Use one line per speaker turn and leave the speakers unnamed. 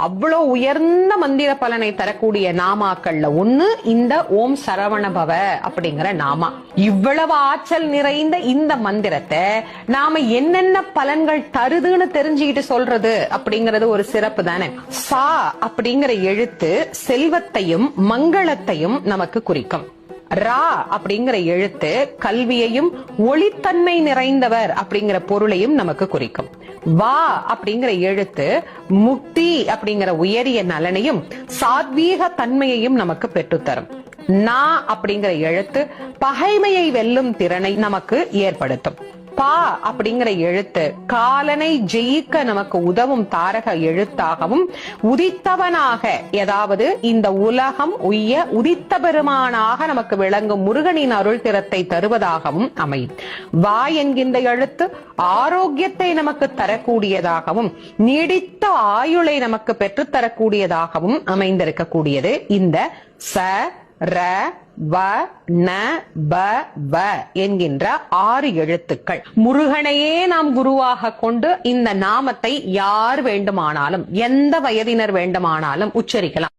அவ்வளவு உயர்ந்த மந்திர பலனை தரக்கூடிய நாமாக்கள்ல ஒண்ணு இந்த ஓம் சரவண பவ அப்படிங்கிற நாமா. இவ்வளவு ஆற்றல் நிறைந்த இந்த மந்திரத்தை நாம என்னென்ன பலன்கள் தருதுன்னு தெரிஞ்சுக்கிட்டு சொல்றது அப்படிங்கறது ஒரு சிறப்பு தானே. சா அப்படிங்கிற எழுத்து செல்வத்தையும் மங்களத்தையும் நமக்கு குறிக்கும். ரா அப்படிங்கிற எழுத்து கல்வியையும் ஒளித்தன்மை நிறைந்தவர் அப்படிங்கிற பொருளையும் நமக்கு குறிக்கும். வா அப்படிங்கிற எழுத்து முக்தி அப்படிங்கிற உயரிய நலனையும் சாத்வீக தன்மையையும் நமக்கு பெற்றுத்தரும். நா அப்படிங்கிற எழுத்து பகைமையை வெல்லும் திறனை நமக்கு ஏற்படுத்தும். பா அப்படிங்கிற எழுத்து காலனை ஜெயிக்க நமக்கு உதவும் தாரக எழுத்தாகவும் உதித்தவனாக, ஏதாவது இந்த உலகம் உய்ய உதித்த பெருமானாக நமக்கு விளங்கும் முருகனின் அருள் திறத்தை தருவதாகவும் அமையும். வா என்கின்ற எழுத்து ஆரோக்கியத்தை நமக்கு தரக்கூடியதாகவும் நீடித்த ஆயுளை நமக்கு பெற்றுத்தரக்கூடியதாகவும் அமைந்திருக்கக்கூடியது இந்த ச ர வ ந ப வ என்கின்ற 6 எழுத்துக்கள். முருகனையே நாம் குருவாக கொண்டு இந்த நாமத்தை யார் வேண்டுமானாலும் எந்த வயதினர் வேண்டுமானாலும் உச்சரிக்கலாம்.